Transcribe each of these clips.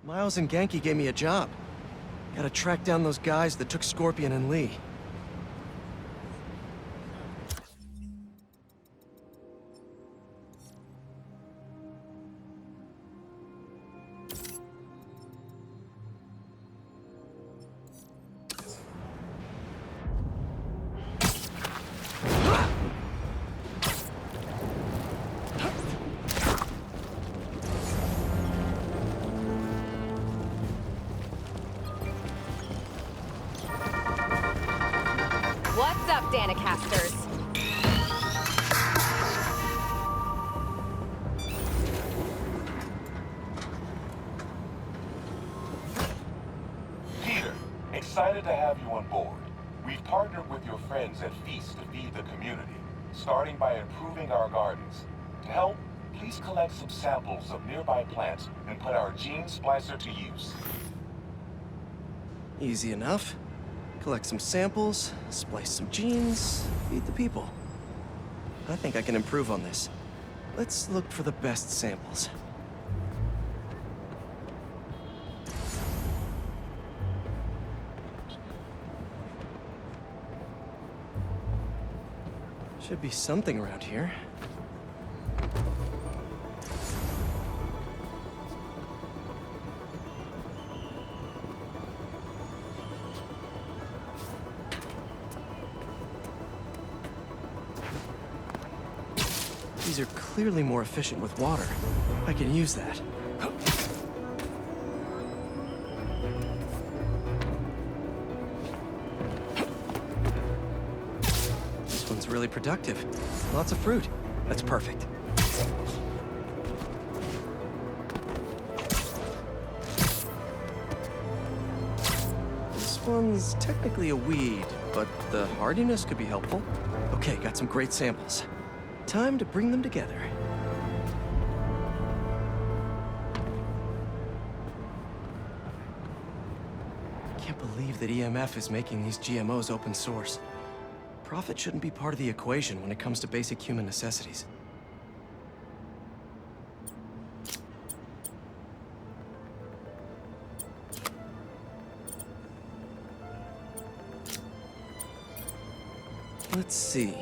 Miles and Genki gave me a job. Gotta track down those guys that took Scorpion and Lee. What's up, Danicasters? Peter, excited to have you on board. We've partnered with your friends at Feast to feed the community, starting by improving our gardens. To help, please collect some samples of nearby plants and put our gene splicer to use. Easy enough. Collect some samples, splice some genes, feed the people. I think I can improve on this. Let's look for the best samples. Should be something around here. These are clearly more efficient with water. I can use that. This one's really productive. Lots of fruit. That's perfect. This one's technically a weed, but the hardiness could be helpful. Okay, got some great samples. Time to bring them together. Can't believe that EMF is making these GMOs open source. Profit shouldn't be part of the equation when it comes to basic human necessities. Let's see.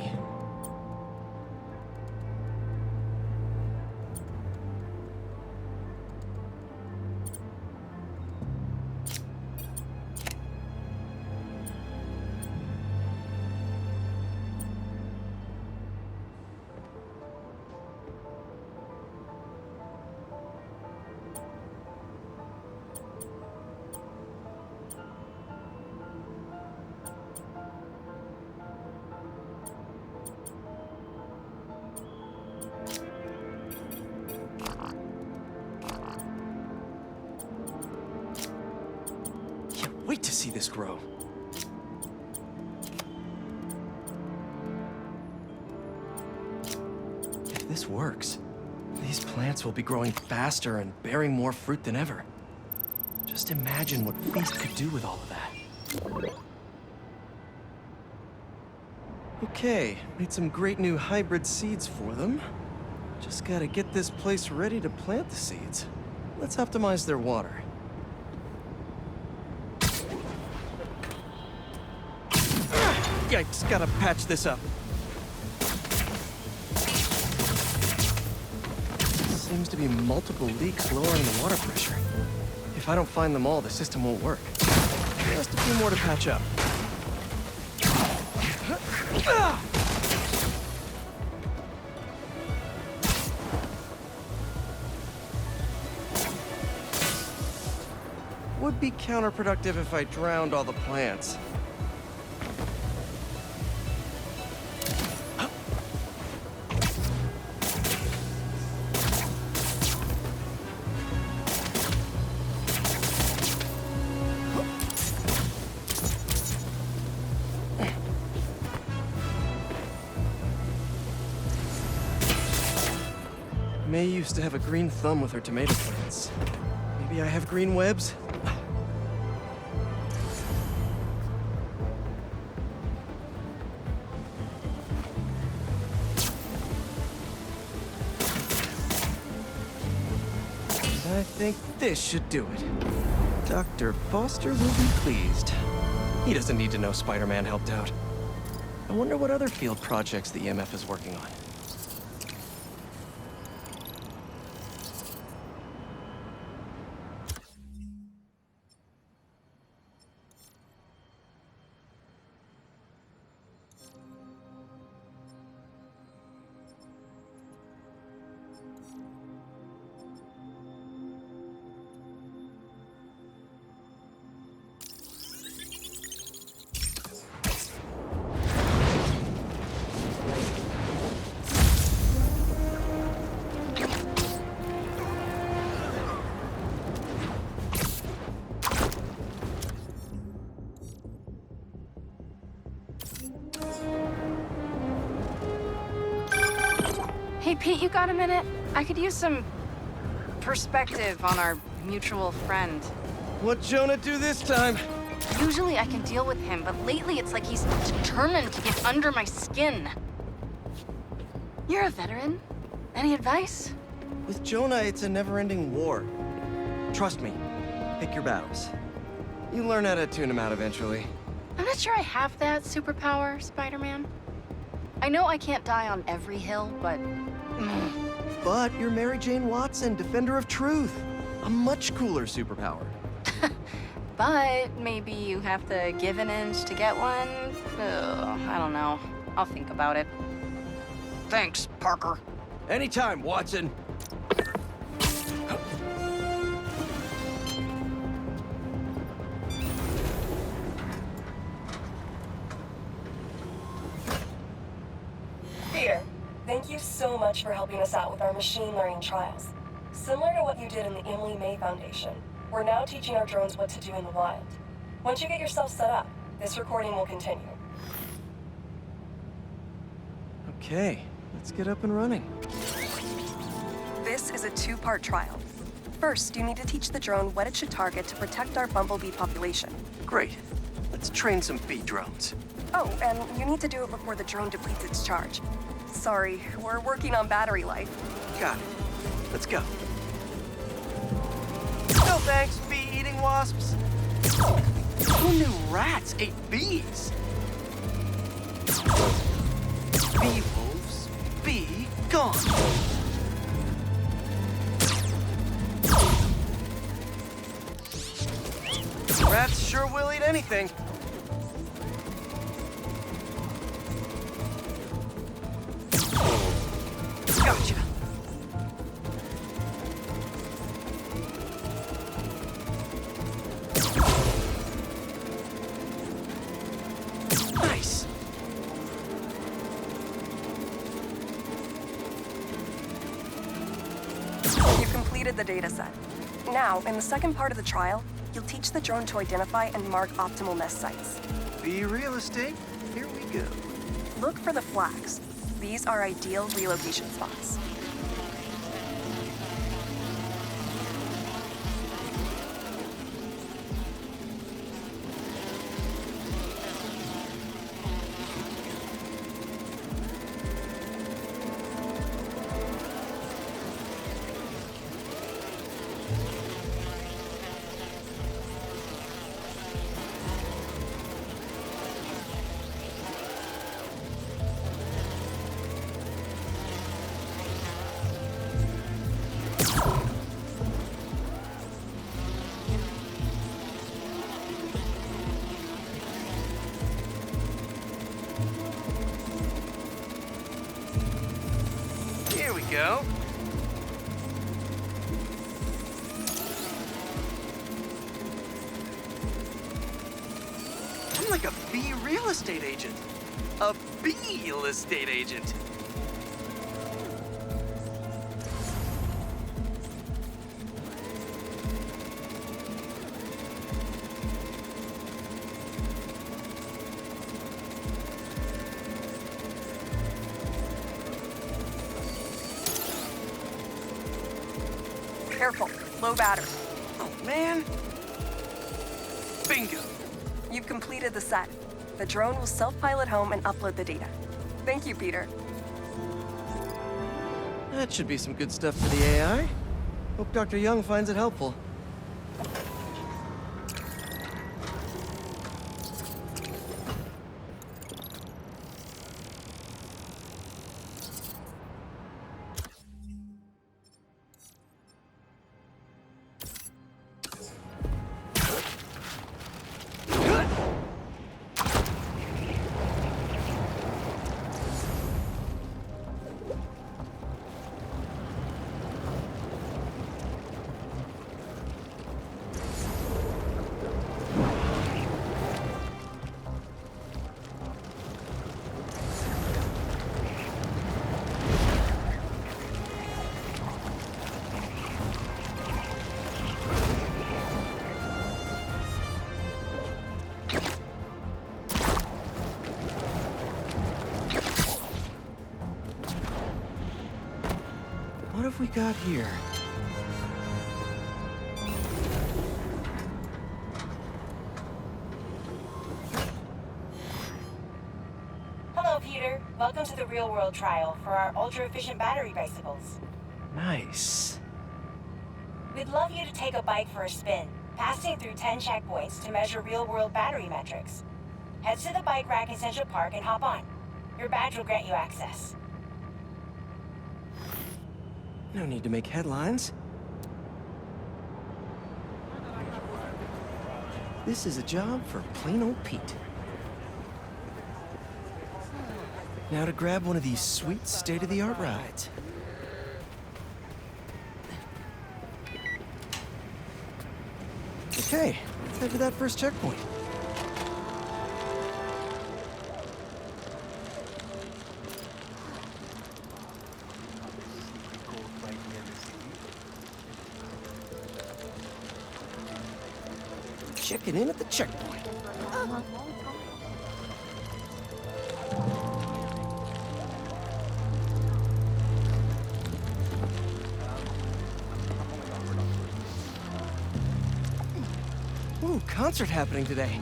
Wait to see this grow. If this works, these plants will be growing faster and bearing more fruit than ever. Just imagine what Feast could do with all of that. Okay, made some great new hybrid seeds for them. Just gotta get this place ready to plant the seeds. Let's optimize their water. Yikes, gotta patch this up. Seems to be multiple leaks lowering the water pressure. If I don't find them all, the system won't work. Just a few more to patch up. Would be counterproductive if I drowned all the plants. May used to have a green thumb with her tomato plants. Maybe I have green webs? Did I I think this should do it. Dr. Foster will be pleased. He doesn't need to know Spider-Man helped out. I wonder what other field projects the EMF is working on. Hey, Pete, you got a minute? I could use some perspective on our mutual friend. What'd Jonah do this time? Usually I can deal with him, but lately it's like he's determined to get under my skin. You're a veteran. Any advice? With Jonah, it's a never-ending war. Trust me, pick your battles. You learn how to tune him out eventually. I'm not sure I have that superpower, Spider-Man. I know I can't die on every hill, but... But you're Mary Jane Watson, Defender of Truth. A much cooler superpower. But maybe you have to give an inch to get one? Ugh, I don't know. I'll think about it. Thanks, Parker. Anytime, Watson. Peter, thank you so much for helping us out with our machine learning trials. Similar to what you did in the Emily May Foundation, we're now teaching our drones what to do in the wild. Once you get yourself set up, this recording will continue. Okay, let's get up and running. This is a two-part trial. First, you need to teach the drone what it should target to protect our bumblebee population. Great. Let's train some bee drones. Oh, and you need to do it before the drone depletes its charge. Sorry, we're working on battery life. Got it. Let's go. No thanks, bee-eating wasps. Who knew rats ate bees? Bee wolves, be gone. Rats sure will eat anything. Gotcha. Nice. You've completed the data set. Now, in the second part of the trial, you'll teach the drone to identify and mark optimal nest sites. Bee real estate, here we go. Look for the flags. These are ideal relocation spots. Here we go. I'm like a bee real estate agent. A bee real estate agent. Careful, low battery. Oh, man. Bingo. You've completed the set. The drone will self-pilot home and upload the data. Thank you, Peter. That should be some good stuff for the AI. Hope Dr. Young finds it helpful. What have we got here? Hello, Peter. Welcome to the real-world trial for our ultra-efficient battery bicycles. Nice. We'd love you to take a bike for a spin, passing through 10 checkpoints to measure real-world battery metrics. Head to the bike rack in Central Park and hop on. Your badge will grant you access. No need to make headlines. This is a job for plain old Pete. Now to grab one of these sweet state-of-the-art rides. Okay, let's head to that first checkpoint. Checking in at the checkpoint. Ooh, concert happening today.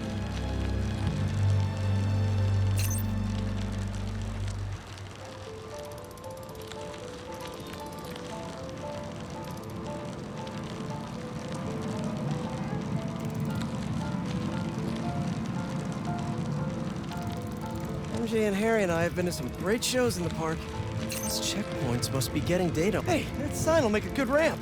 MJ and Harry and I have been to some great shows in the park. These checkpoints must be getting data. Hey, that sign will make a good ramp.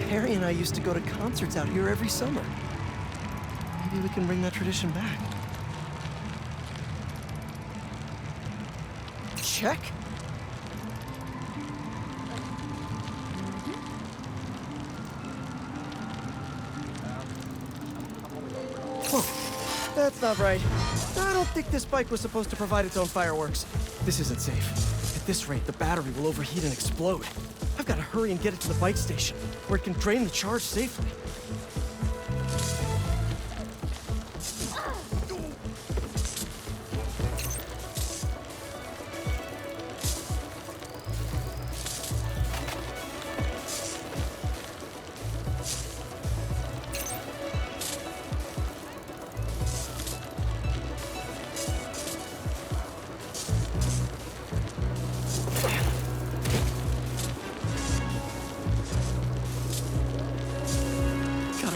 Harry and I used to go to concerts out here every summer. Maybe we can bring that tradition back. Check. Whoa, that's not right. I don't think this bike was supposed to provide its own fireworks. This isn't safe. At this rate, the battery will overheat and explode. I've got to hurry and get it to the bike station, where it can drain the charge safely.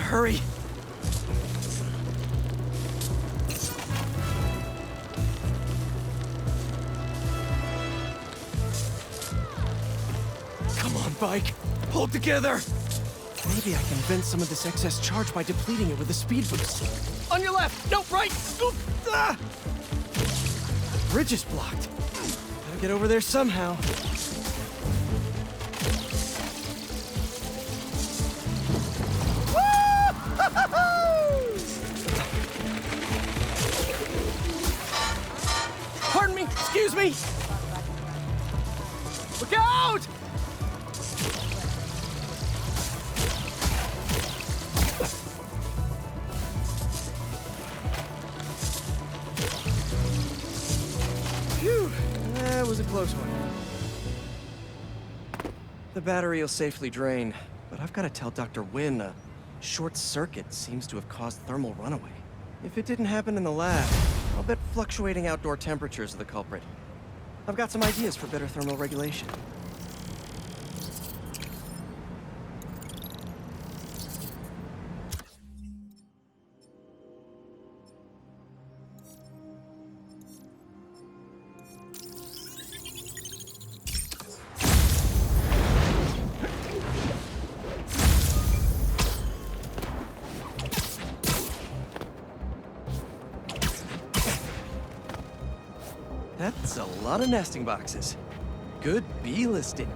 Hurry! Come on, bike! Hold together! Maybe I can vent some of this excess charge by depleting it with a speed boost. On your left! No, right! Oop! Ah! The bridge is blocked. Gotta get over there somehow. Pardon me, excuse me! Look out! Phew, that was a close one. The battery will safely drain, but I've got to tell Dr. Wynn a short circuit seems to have caused thermal runaway. If it didn't happen in the lab, I'll bet fluctuating outdoor temperatures are the culprit. I've got some ideas for better thermal regulation. That's a lot of nesting boxes. Good bee listing.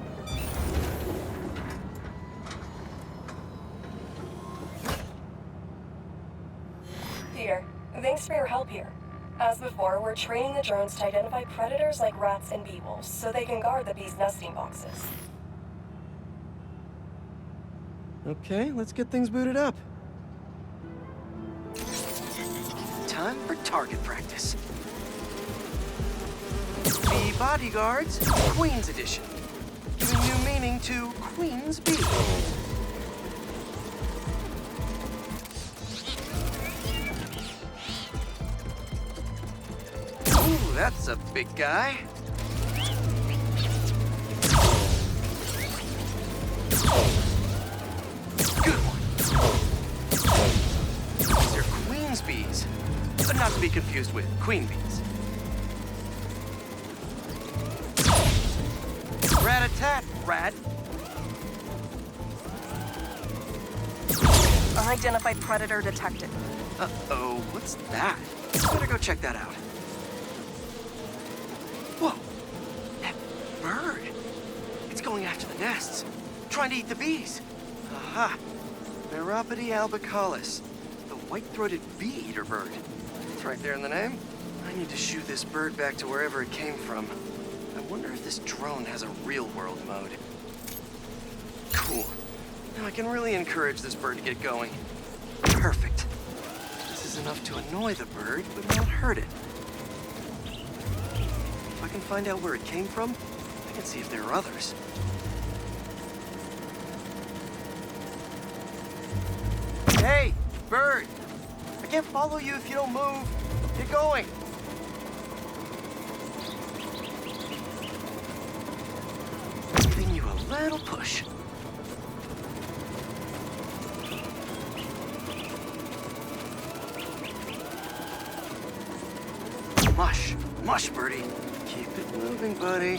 Peter, thanks for your help here. As before, we're training the drones to identify predators like rats and bee wolves so they can guard the bees' nesting boxes. Okay, let's get things booted up. Time for target practice. Bee Bodyguards, Queen's Edition. Giving new meaning to Queen's Bee. Ooh, that's a big guy. Good one. These are Queen's bees, but not to be confused with queen bees. Rat-a-tat, rat. Unidentified predator detected. Uh-oh, what's that? Better go check that out. Whoa, that bird. It's going after the nests, trying to eat the bees. Aha, Neuropody albicollis, the white-throated bee-eater bird. It's right there in the name. I need to shoo this bird back to wherever it came from. I wonder if this drone has a real-world mode. Cool. Now I can really encourage this bird to get going. Perfect. This is enough to annoy the bird, but not hurt it. If I can find out where it came from, I can see if there are others. Hey, bird! I can't follow you if you don't move. Get going! Giving you a little push. Mush. Mush, birdie. Keep it moving, buddy.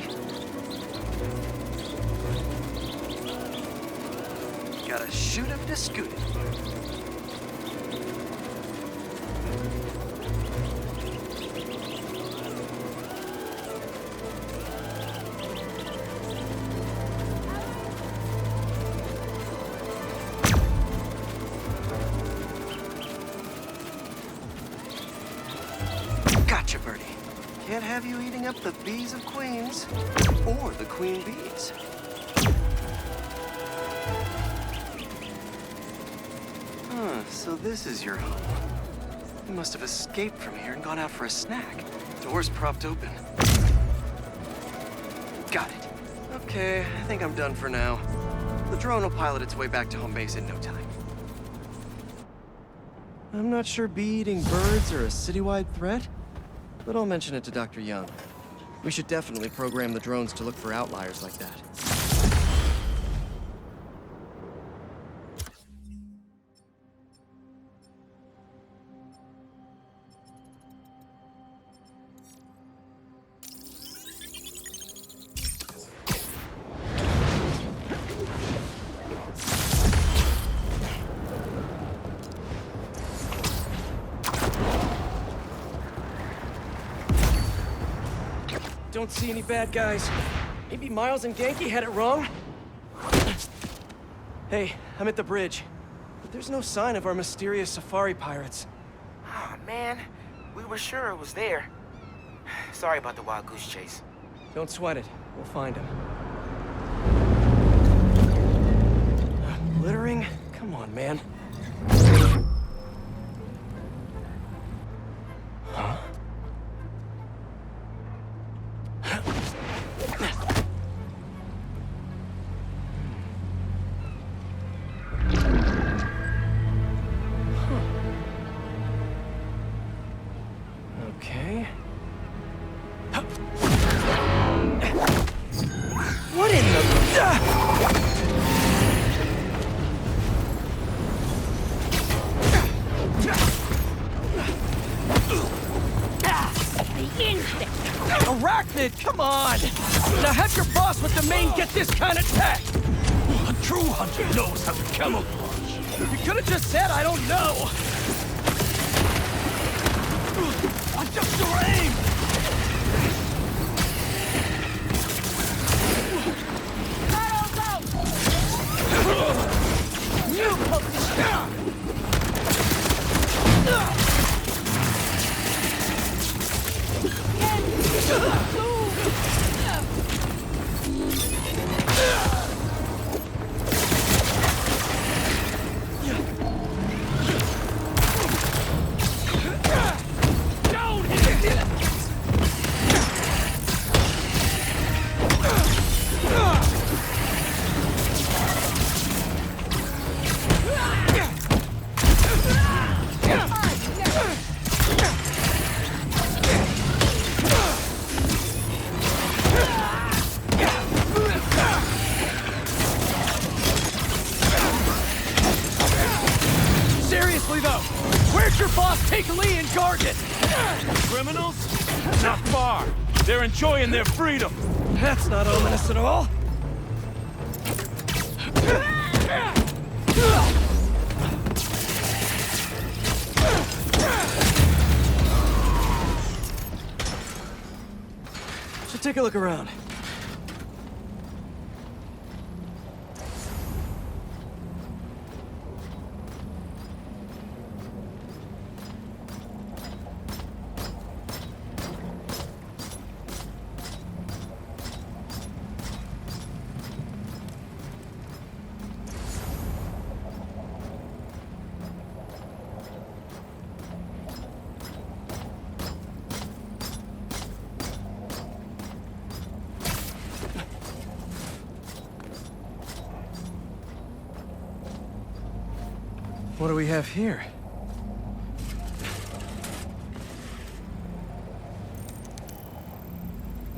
Gotta shoot him to scoot it. Gotcha, birdie. Can't have you eating up the bees of queens, or the queen bees. Huh, so this is your home. You must have escaped from here and gone out for a snack. Door's propped open. Got it. Okay, I think I'm done for now. The drone will pilot its way back to home base in no time. I'm not sure bee-eating birds are a citywide threat, but I'll mention it to Dr. Young. We should definitely program the drones to look for outliers like that. Don't see any bad guys. Maybe Miles and Genki had it wrong? Hey, I'm at the bridge. But there's no sign of our mysterious safari pirates. Oh, man. We were sure it was there. Sorry about the wild goose chase. Don't sweat it. We'll find him. Littering? Come on, man. Huh? Okay. What in the... Arachnid, come on! Now have your boss with the main get this kind of tech! A true hunter knows how to camouflage. You could have just said I don't know! Adjust your aim! Seriously though, where'd your boss take Lee and Gargan? Criminals? Not far. They're enjoying their freedom. That's not ominous at all. Should take a look around. What do we have here?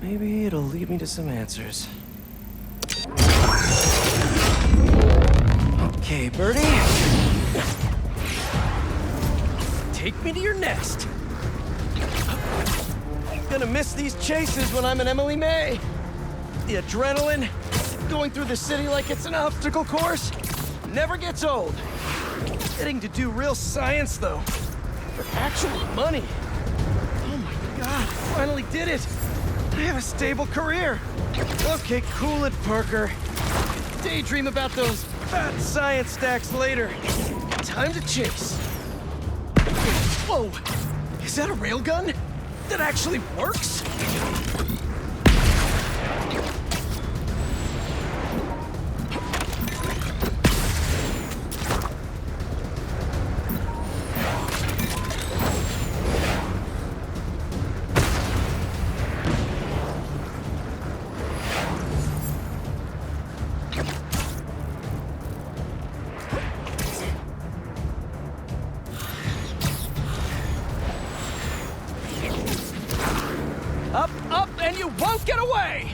Maybe it'll lead me to some answers. Okay, Birdie. Take me to your nest. Gonna miss these chases when I'm an Emily May. The adrenaline, going through the city like it's an obstacle course, never gets old. Getting to do real science, though. For actual money. Oh my god, I finally did it. I have a stable career. Okay, cool it, Parker. Daydream about those fat science stacks later. Time to chase. Whoa! Is that a railgun? That actually works? Up, up, and you won't get away!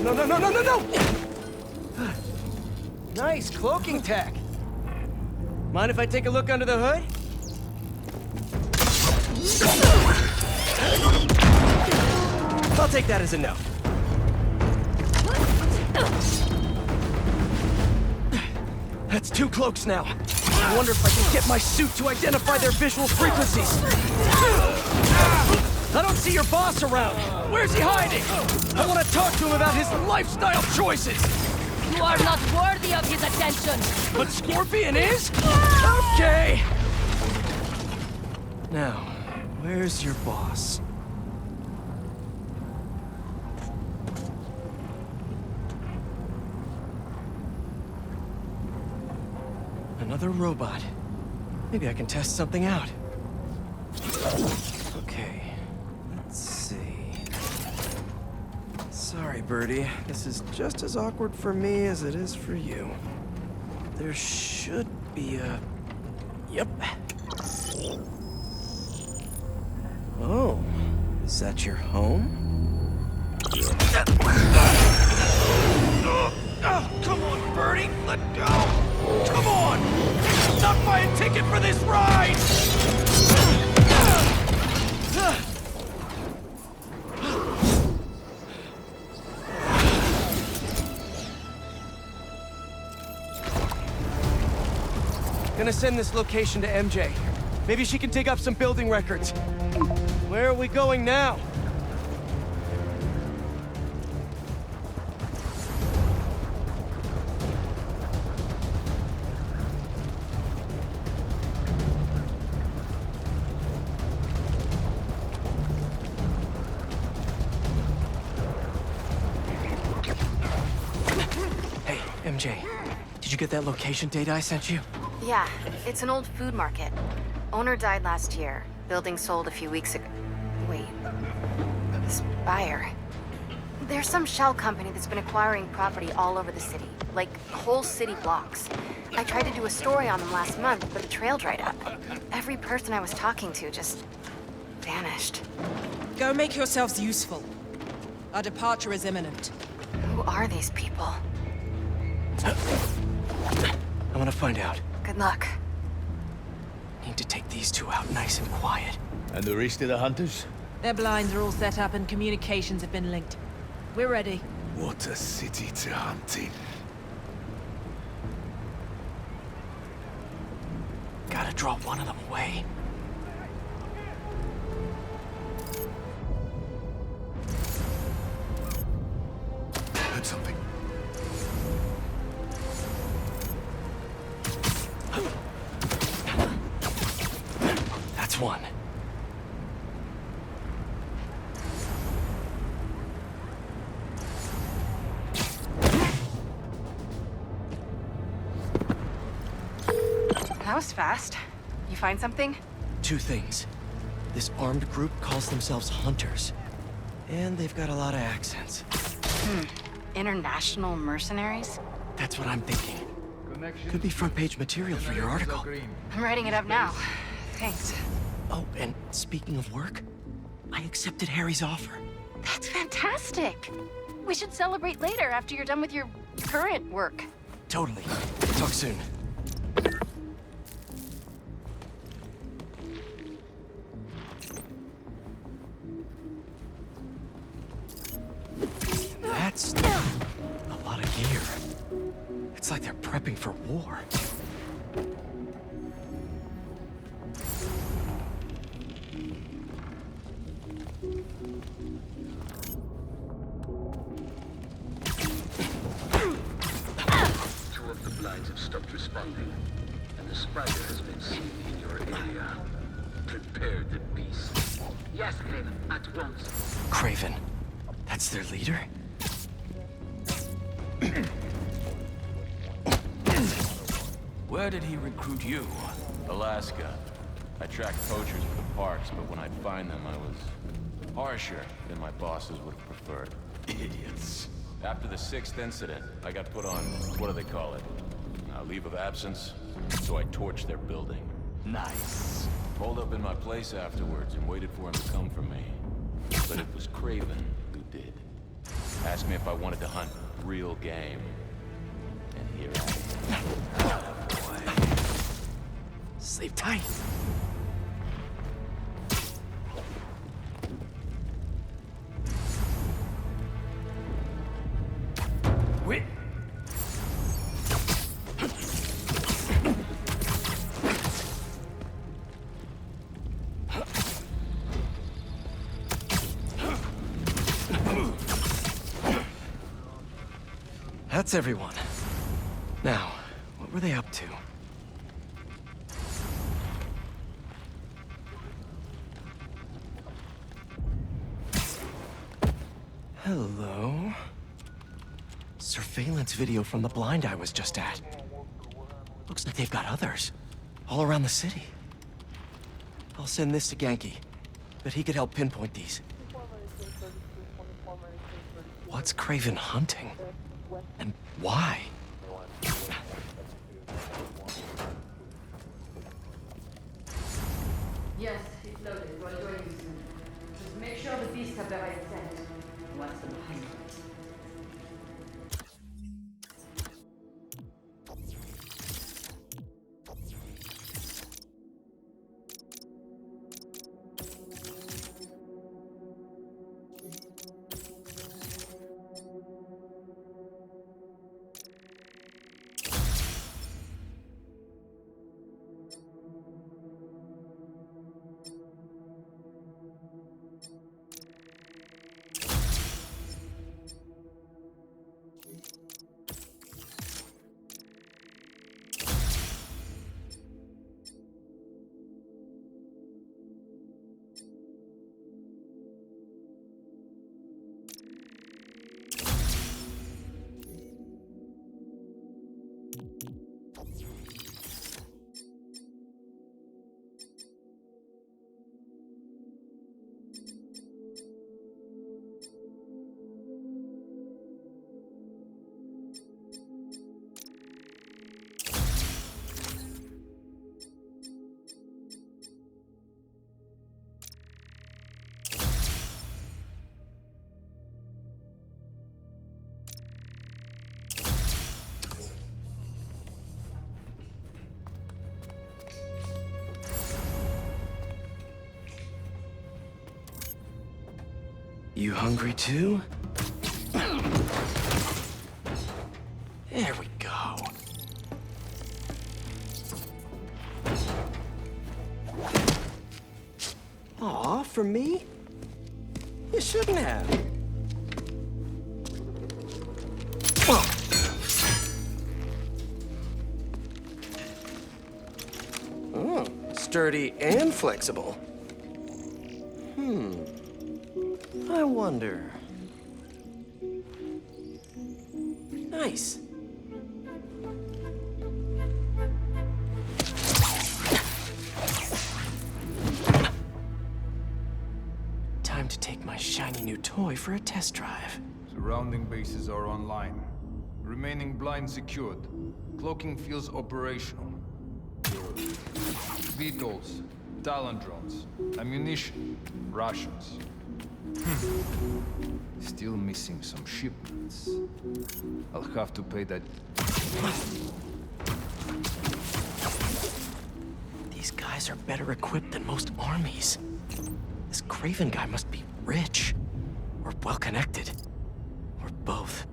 No, no, no, no, no, no! Nice cloaking tech. Mind if I take a look under the hood? I'll take that as a no. That's 2 cloaks now. I wonder if I can get my suit to identify their visual frequencies. I don't see your boss around. Where's he hiding? I want to talk to him about his lifestyle choices. You are not worthy of his attention. But Scorpion is? Okay. Now, where's your boss? Another robot. Maybe I can test something out. Okay, let's see. Sorry, Birdie. This is just as awkward for me as it is for you. There should be a... Yep. Oh, is that your home? Oh, come on, Birdie! Let go! Come on! Not buy a ticket for this ride! Gonna send this location to MJ. Maybe she can dig up some building records. Where are we going now? Hey, MJ. Did you get that location data I sent you? Yeah, it's an old food market. Owner died last year. Building sold a few weeks ago. Wait. This buyer. There's some shell company that's been acquiring property all over the city. Like, whole city blocks. I tried to do a story on them last month, but the trail dried up. Every person I was talking to just... vanished. Go make yourselves useful. Our departure is imminent. Who are these people? I'm gonna find out. Good luck. Need to take these two out nice and quiet. And the rest of the hunters? Their blinds are all set up and communications have been linked. We're ready. What a city to hunt in. Gotta draw one of them away. Heard something. That's one. That was fast. You find something? Two things. This armed group calls themselves Hunters. And they've got a lot of accents. International mercenaries? That's what I'm thinking. Could be front-page material for your article. I'm writing it up now. Thanks. Oh, and speaking of work, I accepted Harry's offer. That's fantastic. We should celebrate later after you're done with your current work. Totally. Talk soon. That's a lot of gear. It's like they're prepping for war. Two of the blinds have stopped responding, and the spider has been seen in your area. Prepare the beast. Yes, Kraven, at once. Kraven. That's their leader? Where did he recruit you? Alaska. I tracked poachers for the parks, but when I'd find them, I was harsher than my bosses would have preferred. Idiots. After the 6th incident, I got put on, what do they call it? A leave of absence. So I torched their building. Nice. Pulled up in my place afterwards and waited for him to come for me. But it was Kraven who did. Asked me if I wanted to hunt real game. And here I am. Sleep tight. Wait. That's everyone. Now, what were they up to? Hello? Surveillance video from the blind I was just at. Looks like they've got others. All around the city. I'll send this to Genki. Bet he could help pinpoint these. What's Kraven hunting? And why? Yes, it's loaded. We'll join you soon. Just make sure the beasts have the right scent. What's the behind it? You hungry too? There we go. Aw, for me? You shouldn't have. Oh, sturdy and flexible. I wonder. Nice. Time to take my shiny new toy for a test drive. Surrounding bases are online. Remaining blind secured. Cloaking fields operational. Vetols, Talon drones, ammunition, rations. Still missing some shipments. I'll have to pay that. These guys are better equipped than most armies. This Kraven guy must be rich, or well-connected, or both.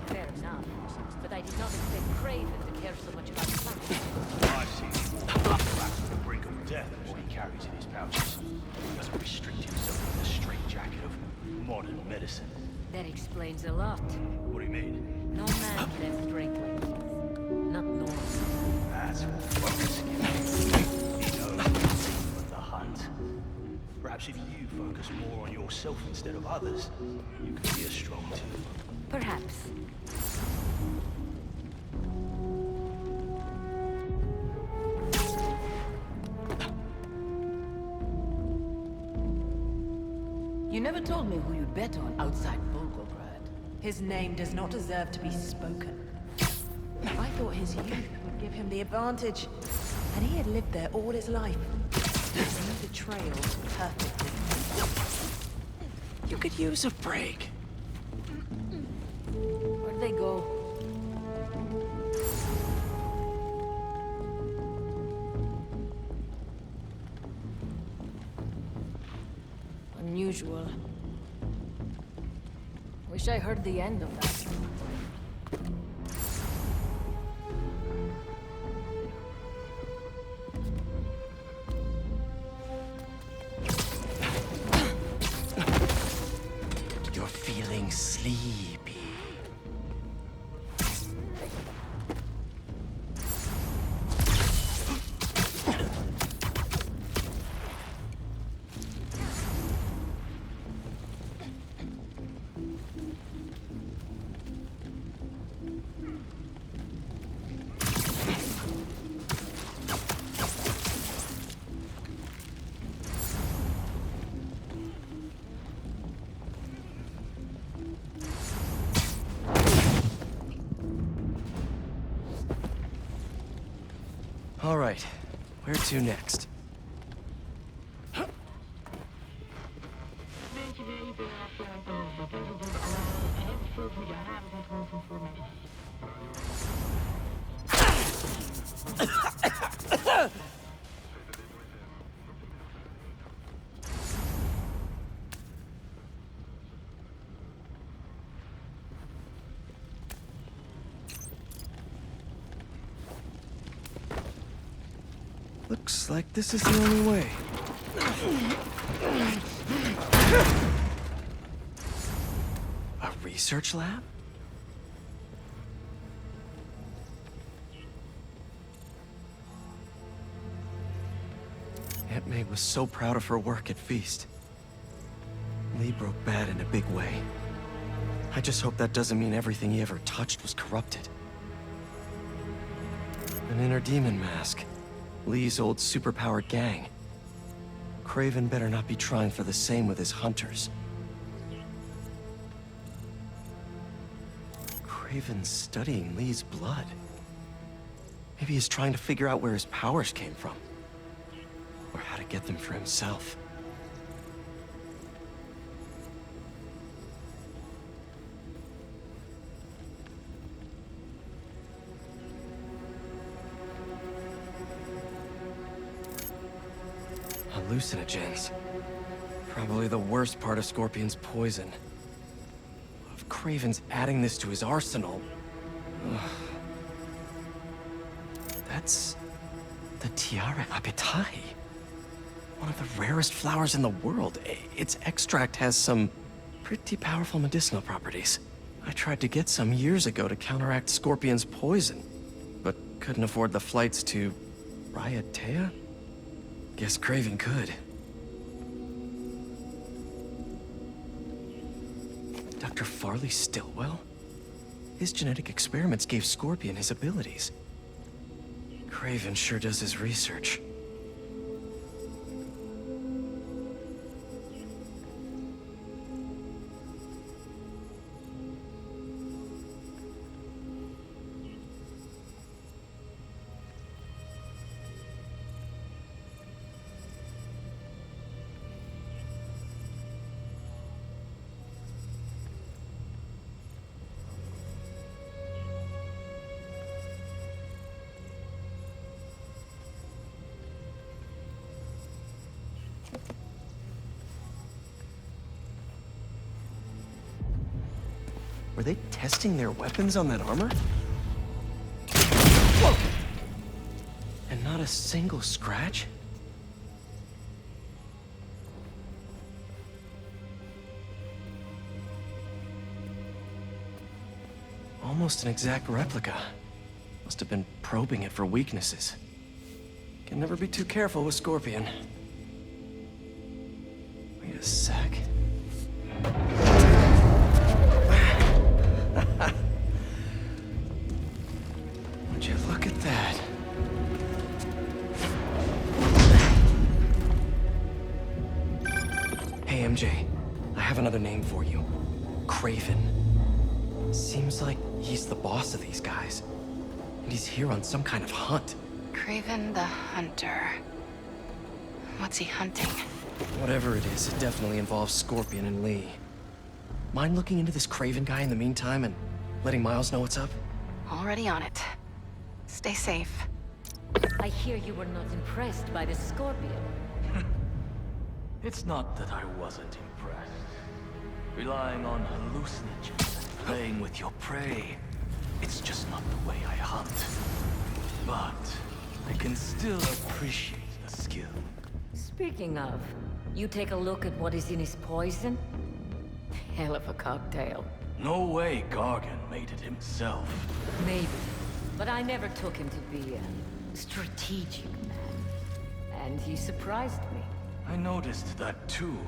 Fair enough. But I did not expect Kraven to care so much about science. I've seen him perhaps to the brink of death what he carries in his pouches. He doesn't restrict himself with a straitjacket of modern medicine. That explains a lot. What do you mean? No man can have strength like this. Not normal. That's what focusing him. He knows nothing but the hunt. Perhaps if you focus more on yourself instead of others, you can be as strong too. Perhaps. You never told me who you'd bet on outside Volgograd. His name does not deserve to be spoken. I thought his youth would give him the advantage, and he had lived there all his life. He knew the trails perfectly. You could use a break. Where'd they go? Unusual. Wish I heard the end of that. You're feeling sleepy. All right, where to next? Looks like this is the only way. A research lab? Aunt May was so proud of her work at Feast. Lee broke bad in a big way. I just hope that doesn't mean everything he ever touched was corrupted. An inner demon mask. Lee's old superpowered gang. Kraven better not be trying for the same with his hunters. Kraven's studying Lee's blood. Maybe he's trying to figure out where his powers came from. Or how to get them for himself. Hallucinogens. Probably the worst part of Scorpion's poison. If Kraven's adding this to his arsenal... Ugh. That's... the Tiara Apitai. One of the rarest flowers in the world. Its extract has some pretty powerful medicinal properties. I tried to get some years ago to counteract Scorpion's poison, but couldn't afford the flights to... Raiatea? Guess Kraven could. Dr. Farley Stillwell? His genetic experiments gave Scorpion his abilities. Kraven sure does his research. Were they testing their weapons on that armor? Whoa! And not a single scratch? Almost an exact replica. Must have been probing it for weaknesses. Can never be too careful with Scorpion. Wait a sec. Would you look at that? Hey, MJ. I have another name for you. Kraven. Seems like he's the boss of these guys. And he's here on some kind of hunt. Kraven the Hunter. What's he hunting? Whatever it is, it definitely involves Scorpion and Lee. Mind looking into this Kraven guy in the meantime and letting Miles know what's up? Already on it. Stay safe. I hear you were not impressed by the Scorpion. It's not that I wasn't impressed. Relying on hallucinogens and playing with your prey, it's just not the way I hunt. But I can still appreciate the skill. Speaking of, you take a look at what is in his poison? Hell of a cocktail. No way Gargan made it himself. Maybe, but I never took him to be a strategic man. And he surprised me. I noticed that too.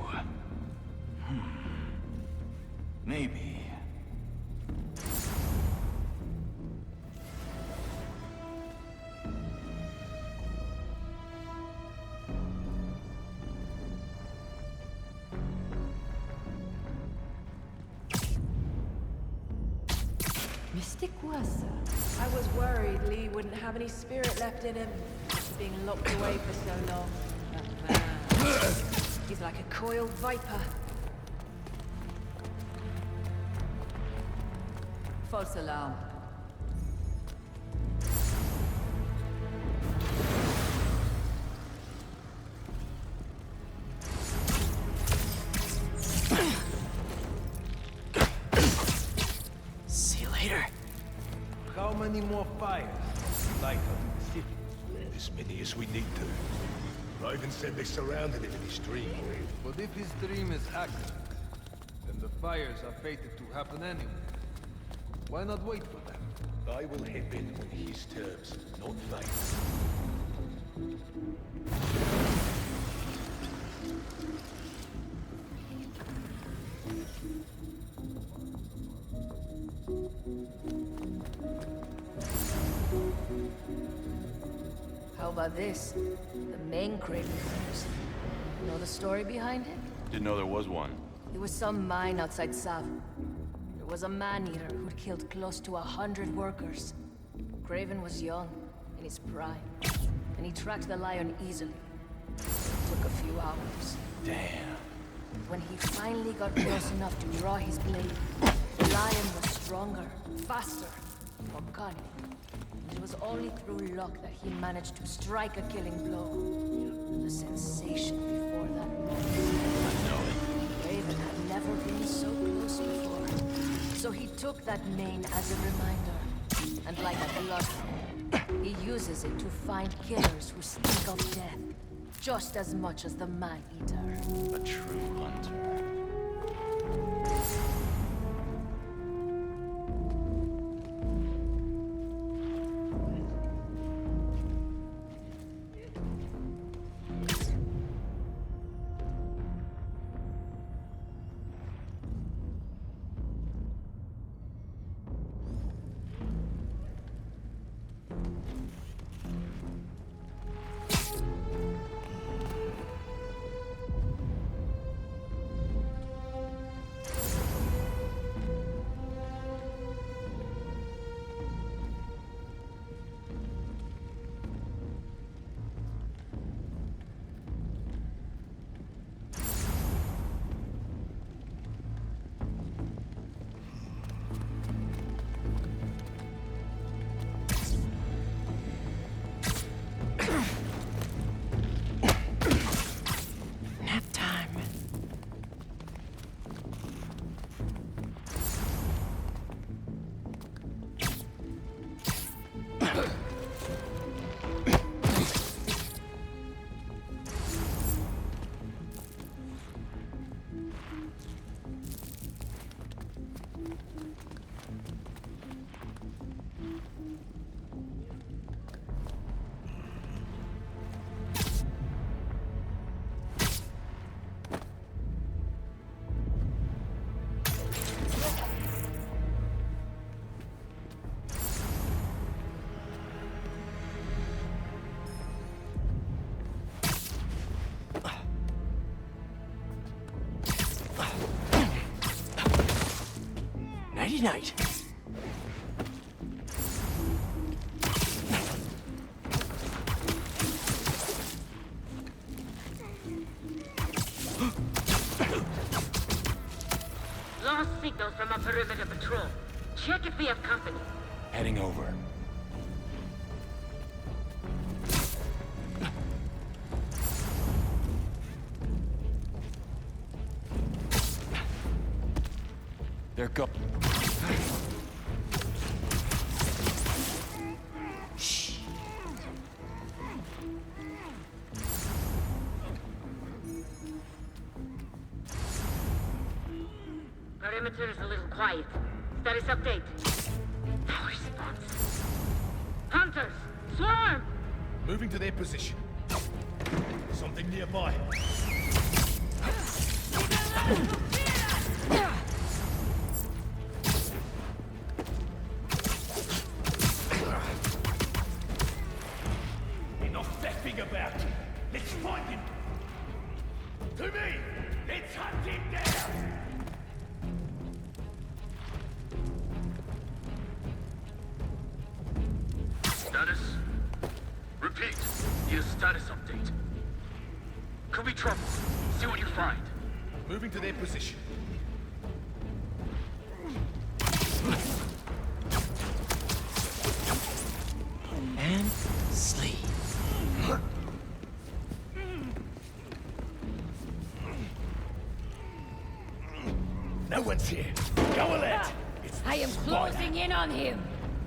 Maybe. Mr. C'est quoi ça? I was worried Lee wouldn't have any spirit left in him. After being locked away for so long. But man, he's like a coiled viper. False alarm. See you later. How many more fires would you like out in the city? As many as we need to. Kraven said they surrounded him in his dream. But if his dream is accurate, then the fires are fated to happen anyway. Why not wait for them? I will hit in on his terms, not fate. How about this? The main Kraven hunters. You know the story behind it? Didn't know there was one. It was some mine outside Sav. There was a man-eater who'd killed close to 100 workers. Kraven was young, in his prime, and he tracked the lion easily. It took a few hours. Damn. When he finally got close enough to draw his blade, the lion was stronger, faster, more cunning. And it was only through luck that he managed to strike a killing blow. The sensation before that moment. I know it. Kraven had never been so close before. So he took that mane as a reminder. And like a bloodhound, he uses it to find killers who stink of death. Just as much as the man-eater. A true hunter. Nighty-night. Lost signals from a perimeter patrol. Check if we have company. Heading over. They're go- Shh. Perimeter is a little quiet. Status update. No response. Hunters! Swarm! Moving to their position. Something nearby. Enough faffing about. Let's find him. To me! Let's hunt him down! Status update. Could be trouble. See what you find. Moving to their position. And sleep. No one's here. Go alert. I am closing in on him.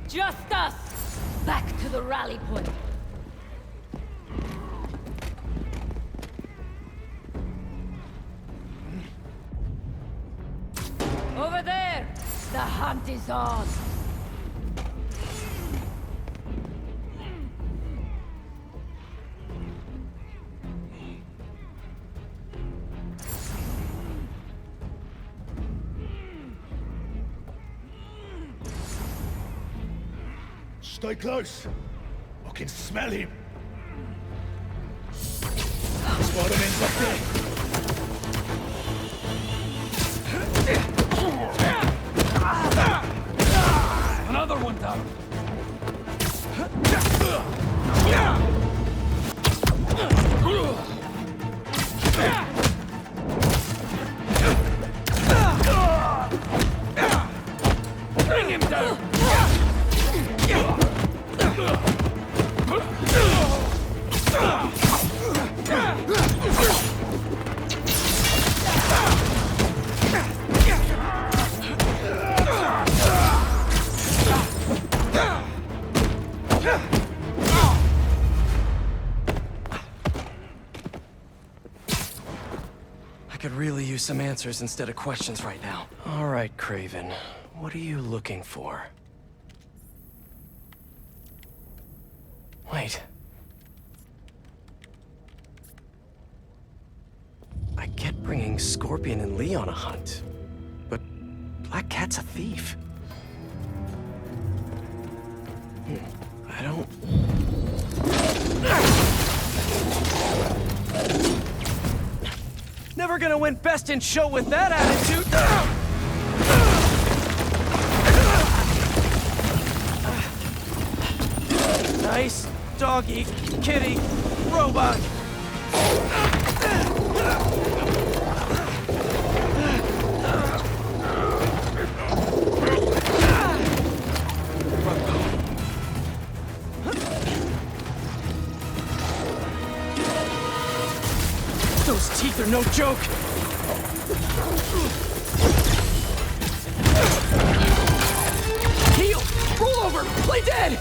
Just us. Back to the rally point. Over there. The hunt is on. Stay close. I can smell him. Spider-Man's up there. Another one down. Bring him down. I could really use some answers instead of questions right now. All right, Kraven. What are you looking for? Wait. I get bringing Scorpion and Lee on a hunt, but Black Cat's a thief. I don't... Never gonna win Best in Show with that attitude! Nice doggy, kitty, robot. Those teeth are no joke. Heal! Roll over! Play dead!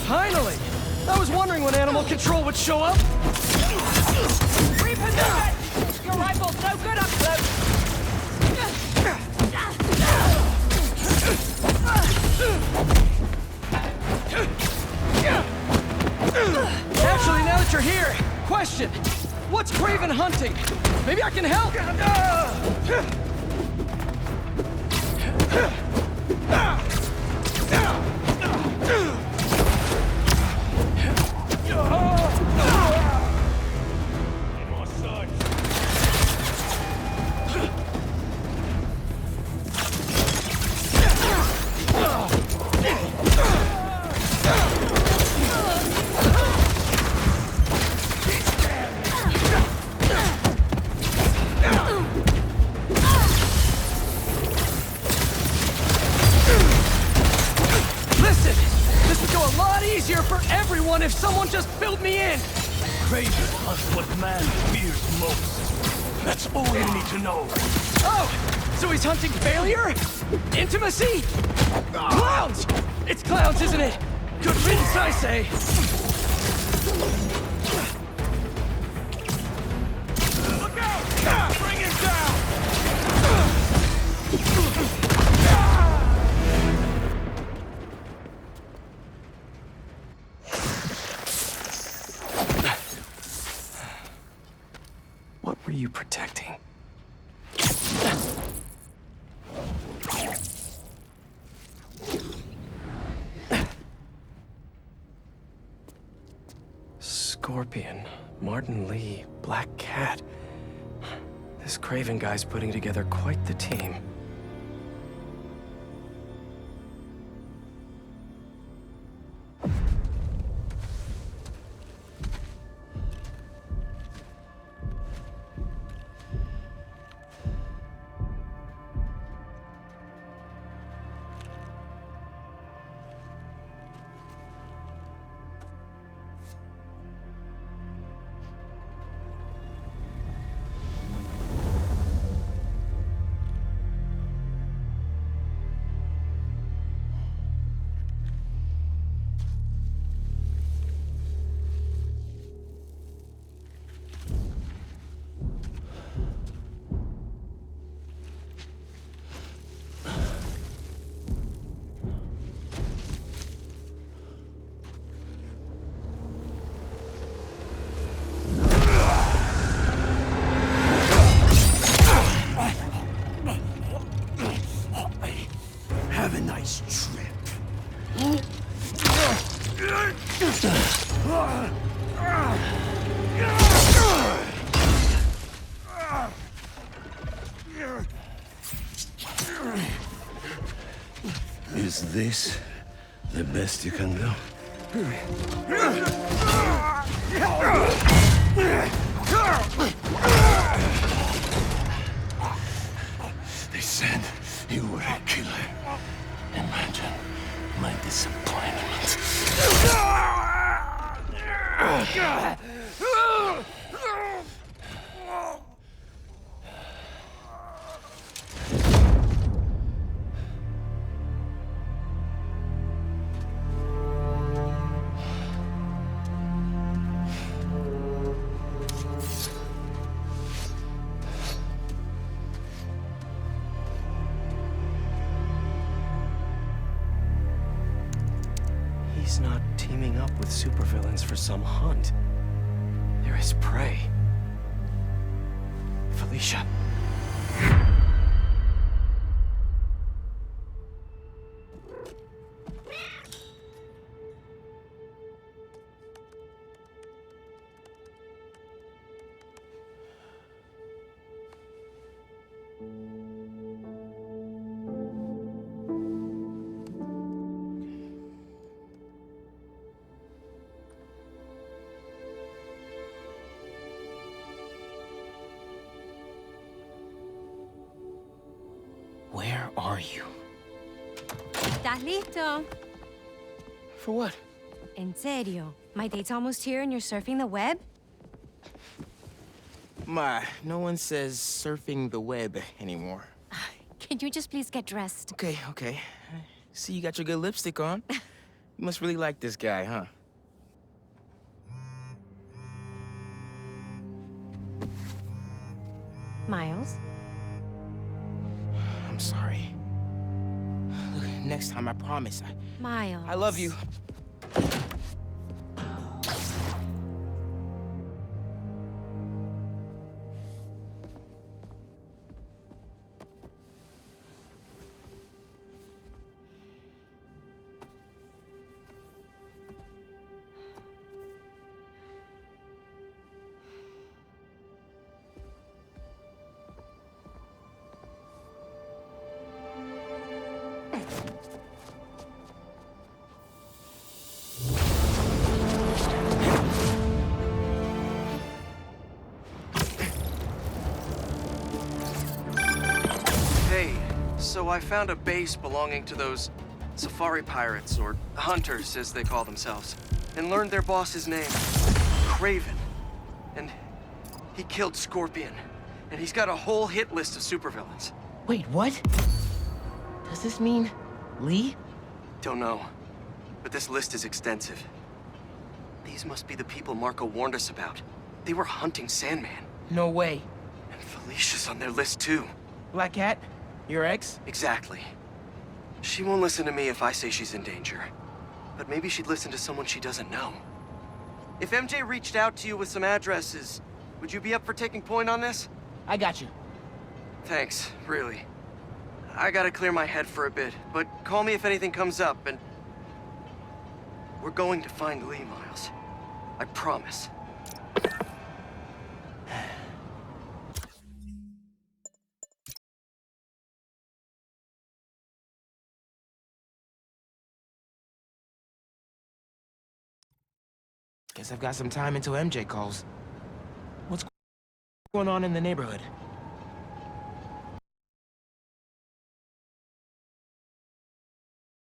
Finally! I was wondering when animal control would show up. Reposition! Your rifle's no good up close! Actually, now that you're here, question. What's Kraven hunting? Maybe I can help! Easier for everyone if someone just filled me in! Kraven hunts what man fears most. That's all you need to know. Oh! So he's hunting failure? Intimacy? Clowns! It's clowns, isn't it? Good riddance, I say! Look out! Bring him down! What were you protecting? Scorpion, Martin Lee, Black Cat. This Kraven guy's putting together quite the team. Have a nice trip. Is this the best you can do? They said you were a killer. Imagine my disappointment. He's not teaming up with supervillains for some hunt. There is prey. Felicia. Where are you? ¿Estás listo? For what? En serio? My date's almost here and you're surfing the web? Ma, no one says surfing the web anymore. Can you just please get dressed? Okay. See, you got your good lipstick on. You must really like this guy, huh? Miles? I'm sorry. Look, next time, I promise. Miles. I love you. Hey, so I found a base belonging to those safari pirates, or hunters as they call themselves, and learned their boss's name, Kraven. And he killed Scorpion, and he's got a whole hit list of supervillains. Wait, what? Does this mean Lee? Don't know, but this list is extensive. These must be the people Marco warned us about. They were hunting Sandman. No way. And Felicia's on their list too. Black Cat? Your ex? Exactly. She won't listen to me if I say she's in danger. But maybe she'd listen to someone she doesn't know. If MJ reached out to you with some addresses, would you be up for taking point on this? I got you. Thanks, really. I gotta clear my head for a bit, but call me if anything comes up, and... We're going to find Lee, Miles. I promise. Guess I've got some time until MJ calls. What's going on in the neighborhood?